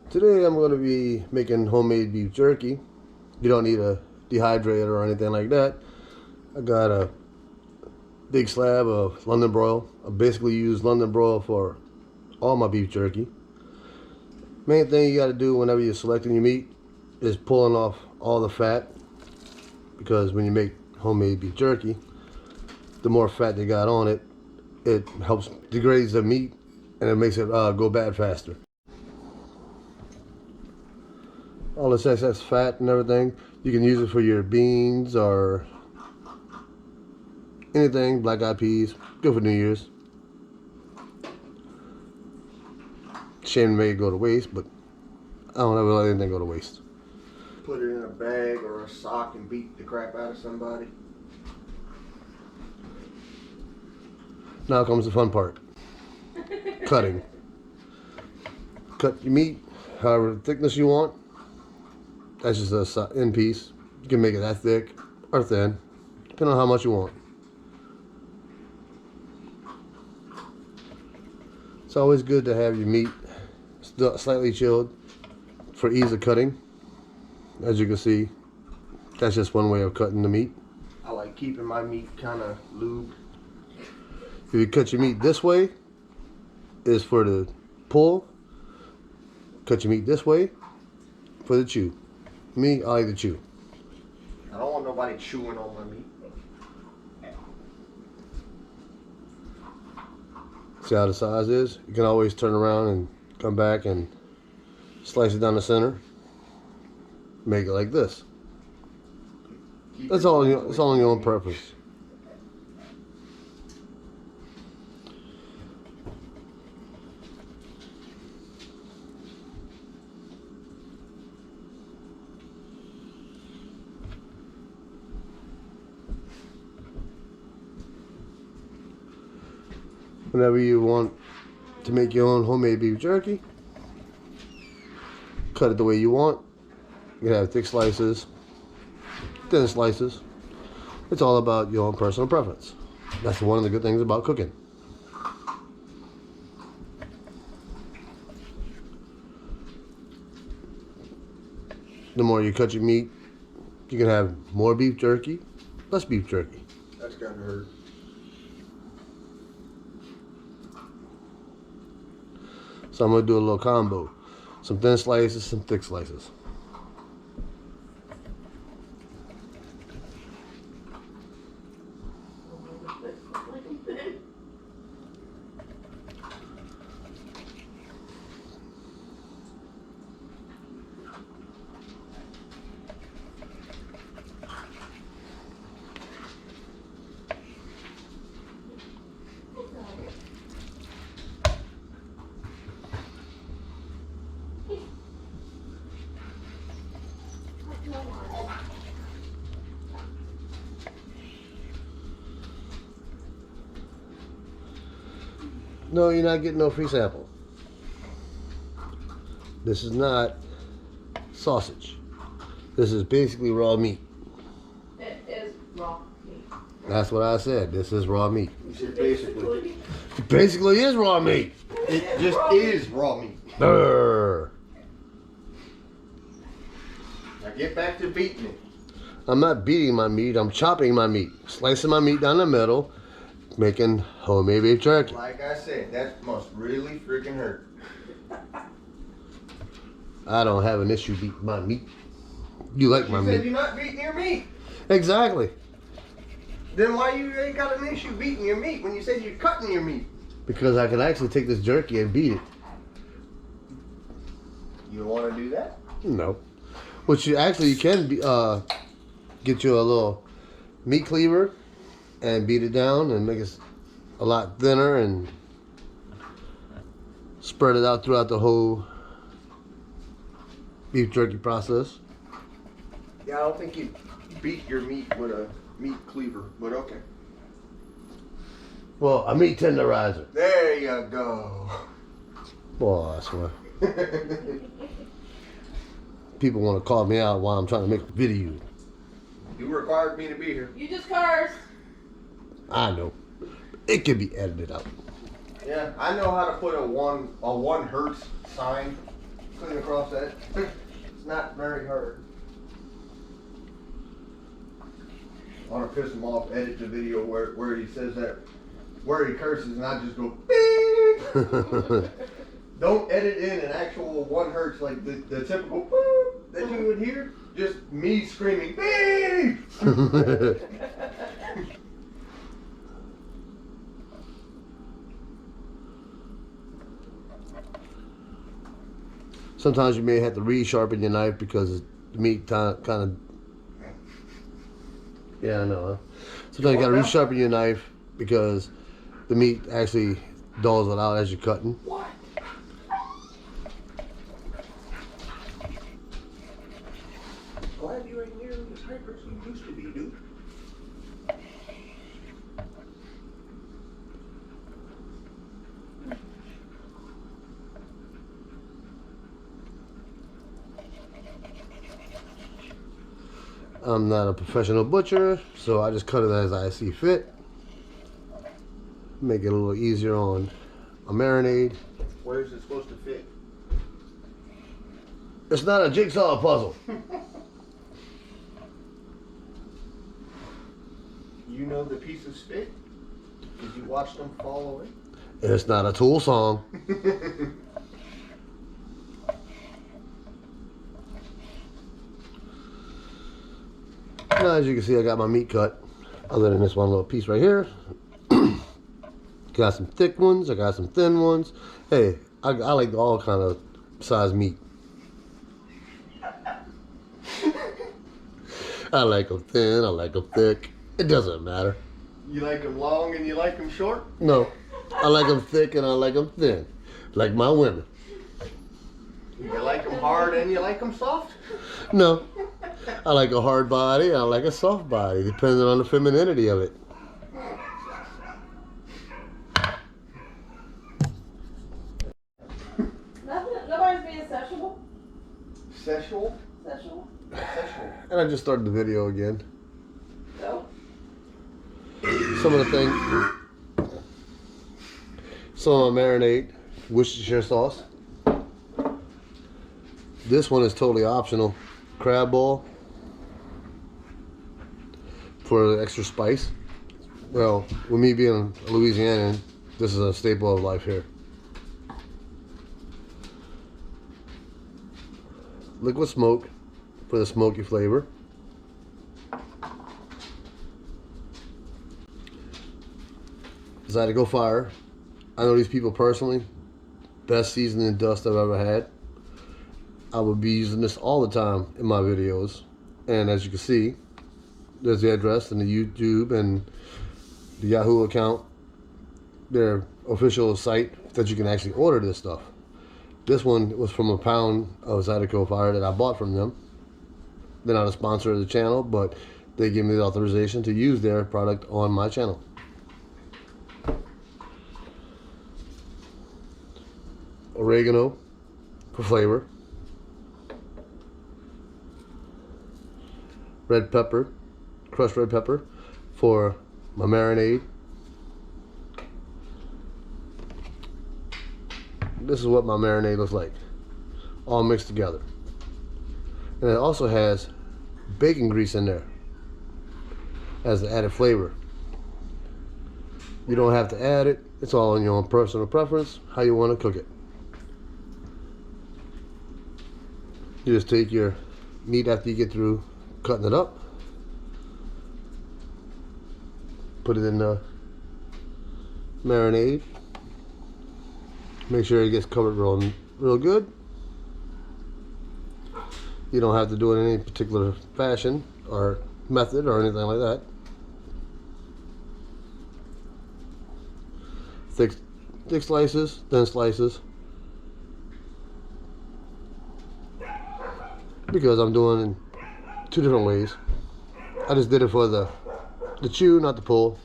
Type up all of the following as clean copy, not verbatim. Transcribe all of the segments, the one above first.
Today I'm going to be making homemade beef jerky. You don't need a dehydrator or anything like that. I got a big slab of London broil. I basically use London broil for all my beef jerky. Main thing you got to do whenever you're selecting your meat is pulling off all the fat, because when you make homemade beef jerky, the more fat they got on it, it helps degrades the meat and it makes it go bad faster. All this excess fat and everything, you can use it for your beans or anything, black eyed peas, good for New Year's. Shame to make it go to waste, but I don't ever let anything go to waste. Put it in a bag or a sock and beat the crap out of somebody. Now comes the fun part. Cutting. Cut your meat however thickness you want. That's just a end piece. You can make it that thick or thin, depending on how much you want. It's always good to have your meat slightly chilled for ease of cutting. As you can see, that's just one way of cutting the meat. I like keeping my meat kind of lubed. If you cut your meat this way, is for the pull. Cut your meat this way for the chew. Me, I like to chew. I don't want nobody chewing on my meat. See how the size is? You can always turn around and come back and slice it down the center. Make it like this. That's all. It's all on your own purpose. Whenever you want to make your own homemade beef jerky, cut it the way you want. You can have thick slices, thin slices. It's all about your own personal preference. That's one of the good things about cooking. The more you cut your meat, you can have more beef jerky, less beef jerky. That's gonna hurt. So I'm going to do a little combo. Some thin slices, some thick slices. No, you're not getting no free sample. This is not sausage. This is basically raw meat. It is raw meat. That's what I said. This is raw meat. You said basically. It basically is raw meat. It just is raw meat. Brr. Now get back to beating it. I'm not beating my meat. I'm chopping my meat. Slicing my meat down the middle. Making homemade beef jerky. Like I said, that must really freaking hurt. I don't have an issue beating my meat. You like my You said meat. you're not beating your meat. Exactly. Then why you ain't got an issue beating your meat when you said you're cutting your meat? Because I can actually take this jerky and beat it. You don't want to do that? No. Which you can get you a little meat cleaver and beat it down and make it a lot thinner and spread it out throughout the whole beef jerky process. Yeah, I don't think you beat your meat with a meat cleaver, but okay. Well, a meat tenderizer. There you go. Boy, I swear. People want to call me out while I'm trying to make a video. You required me to be here. You just cursed. I know. It can be edited out. Yeah, I know how to put a one hertz sign clean across that. It's not very hard. I want to piss him off, edit the video where he says that, where he curses, and I just go, beep. Don't edit in an actual 1 hertz like the typical boop that you would hear. Just me screaming, beep. Sometimes you may have to re-sharpen your knife because the meat kind of. Yeah, I know. Huh? Sometimes you gotta re-sharpen your knife because the meat actually dulls it out as you're cutting. What? Glad you ain't near as hyper as you used to be, dude. I'm not a professional butcher, so I just cut it as I see fit. Make it a little easier on a marinade. Where is it supposed to fit? It's not a jigsaw puzzle. You know the pieces fit? Did you watch them fall away? It's not a Tool song. Now, as you can see, I got my meat cut. Other than this one little piece right here. Got some thick ones. I got some thin ones. Hey, I like all kind of size meat. I like them thin. I like them thick. It doesn't matter. You like them long and you like them short? No, I like them thick and I like them thin. Like my women. You like them hard and you like them soft? No, I like a hard body and I like a soft body, depending on the femininity of it. Nobody's being sexual. Sexual? Sexual. Sexual. And I just started the video again. No. Some of the things. Some of my marinade, Worcestershire sauce. This one is totally optional. Crab ball for the extra spice. Well, with me being a Louisianan, this is a staple of life here. Liquid smoke for the smoky flavor. Zydeco fire. I know these people personally. Best seasoning dust I've ever had. I would be using this all the time in my videos. And as you can see, there's the address and the YouTube and the Yahoo account. Their official site that you can actually order this stuff. This one was from a pound of Zydeco fire that I bought from them. They're not a sponsor of the channel, but they gave me the authorization to use their product on my channel. Oregano for flavor. Red pepper, crushed red pepper for my marinade. This is what my marinade looks like, all mixed together. And it also has bacon grease in there as the added flavor. You don't have to add it. It's all in your own personal preference, how you want to cook it. You just take your meat after you get through cutting it up, put it in the marinade, make sure it gets covered real good. You don't have to do it in any particular fashion or method or anything like that. Thick slices, thin slices, because I'm doing it 2 different ways. I just did it for the chew, not the pull.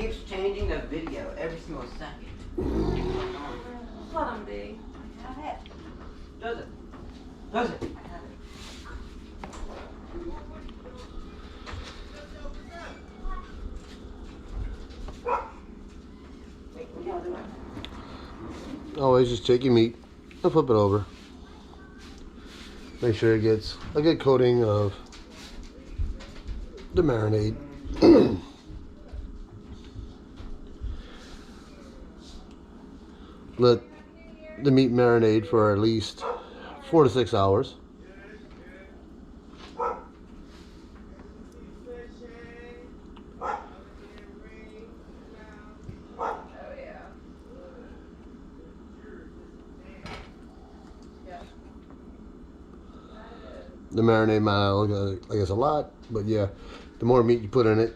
keeps changing the video every single second. Let them be. Does it? Does it? Always just take your meat and flip it over. Make sure it gets a good coating of the marinade. Let the meat marinate for at least 4 to 6 hours. The marinade might not look like it's a lot, but yeah, the more meat you put in it,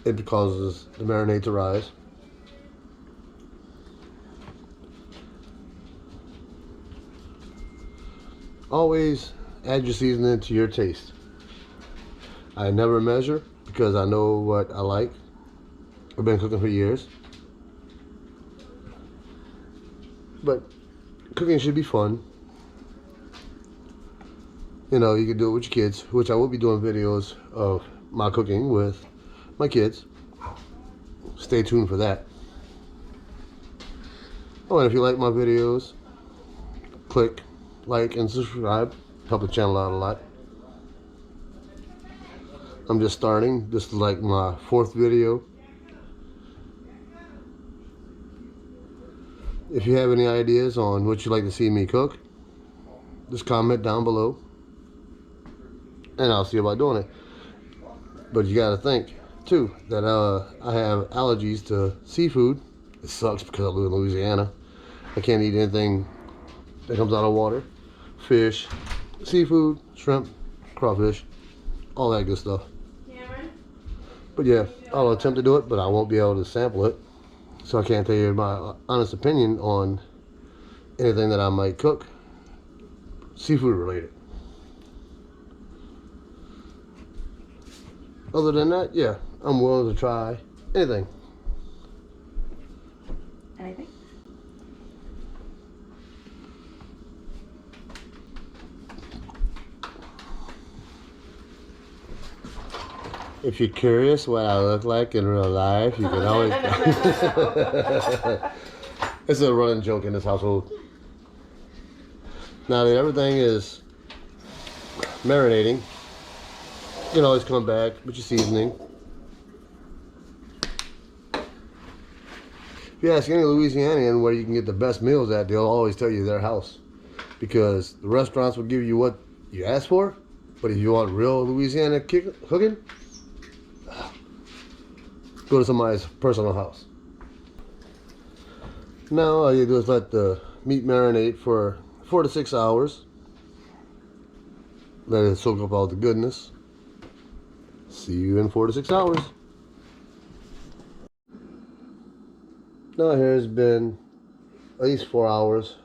it causes the marinade to rise. Always add your seasoning to your taste. I never measure because I know what I like. I've been cooking for years. But cooking should be fun. You know, you can do it with your kids, which I will be doing videos of my cooking with my kids. Stay tuned for that. Oh, and if you like my videos, click like and subscribe. Help the channel out a lot. I'm just starting. This is like my 4th video. If you have any ideas on what you'd like to see me cook, just comment down below and I'll see about doing it. But you gotta think too that I have allergies to seafood. It sucks because I live in Louisiana. I can't eat anything that comes out of water. Fish, seafood, shrimp, crawfish, all that good stuff. Cameron? But yeah, I'll attempt to do it, but I won't be able to sample it. So I can't tell you my honest opinion on anything that I might cook seafood related. Other than that, yeah, I'm willing to try anything. Anything? If you're curious what I look like in real life, you can always... It's a running joke in this household. Now that everything is marinating, you can always come back with your seasoning. If you ask any Louisianian where you can get the best meals at, they'll always tell you their house. Because the restaurants will give you what you ask for, but if you want real Louisiana cooking, go to somebody's personal house. Now all you do is let the meat marinate for 4 to 6 hours. Let it soak up all the goodness. See you in 4 to 6 hours. Now here's been at least 4 hours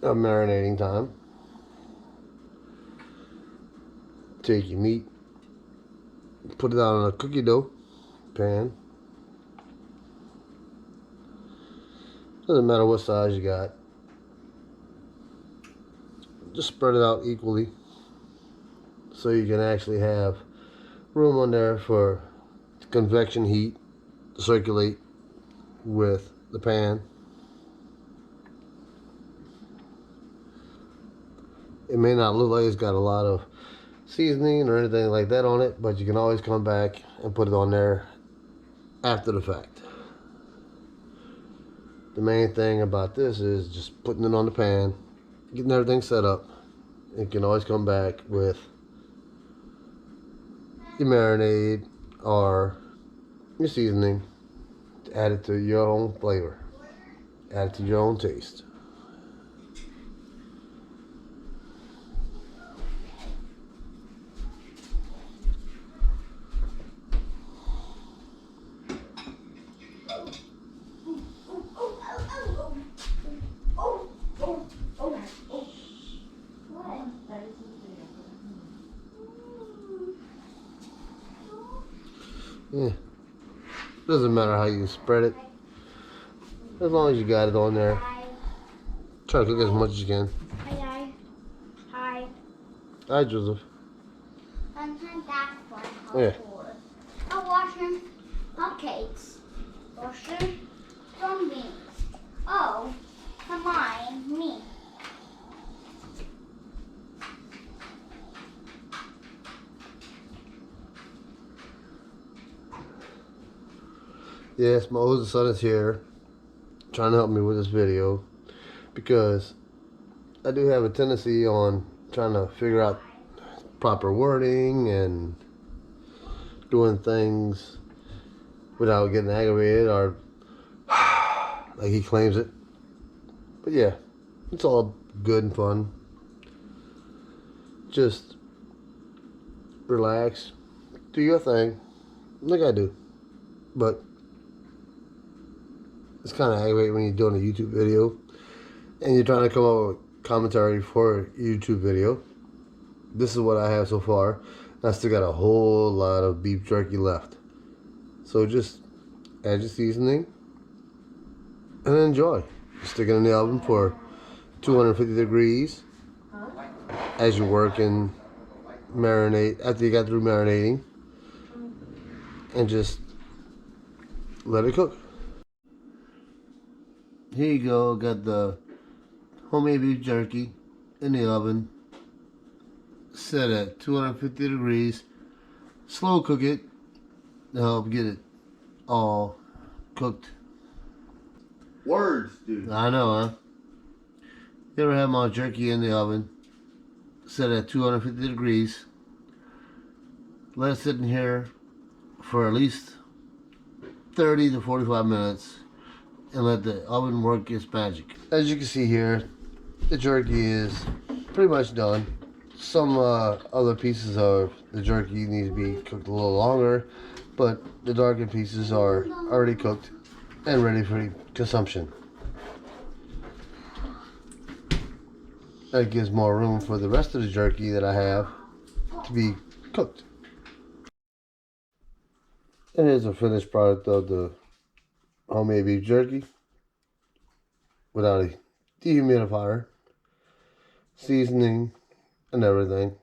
of marinating time. Take your meat, put it out on a cookie dough pan. Doesn't matter what size you got. Just spread it out equally so you can actually have room on there for convection heat to circulate with the pan. It may not look like it's got a lot of seasoning or anything like that on it, but you can always come back and put it on there after the fact. The main thing about this is just putting it on the pan, getting everything set up. You can always come back with your marinade or your seasoning to add it to your own flavor, add it to your own taste. Yeah. Doesn't matter how you spread it. As long as you got it on there. Try to cook as much as you can. Hi. Hi. Hi, Joseph. Sometimes that's what I'm Yeah. for. I'm washing cupcakes. Washing some beans. Oh, come on, me. Yes, my oldest son is here trying to help me with this video because I do have a tendency on trying to figure out proper wording and doing things without getting aggravated or like he claims it. But yeah, it's all good and fun. Just relax, do your thing like I do. But it's kind of aggravating when you're doing a YouTube video and you're trying to come up with commentary for a YouTube video. This is what I have so far. I still got a whole lot of beef jerky left. So just add your seasoning and enjoy. Stick it in the oven for 250 degrees as you work and marinate after you got through marinating, and just let it cook. Here you go, got the homemade beef jerky in the oven, set at 250 degrees. Slow cook it to help get it all cooked. Words, dude. I know, huh? You ever have my jerky in the oven, set at 250 degrees, let it sit in here for at least 30 to 45 minutes and let the oven work its magic. As you can see here, the jerky is pretty much done. Some other pieces of the jerky need to be cooked a little longer, but the darker pieces are already cooked and ready for consumption. That gives more room for the rest of the jerky that I have to be cooked. And here's a finished product of the homemade beef jerky without a dehumidifier, seasoning, and everything.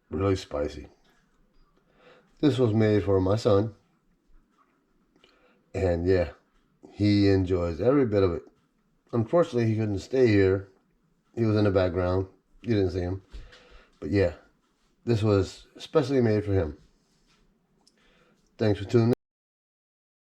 Really spicy. This was made for my son, and yeah, he enjoys every bit of it. Unfortunately, he couldn't stay here. He was in the background. You didn't see him. But yeah, this was especially made for him. Thanks for tuning in.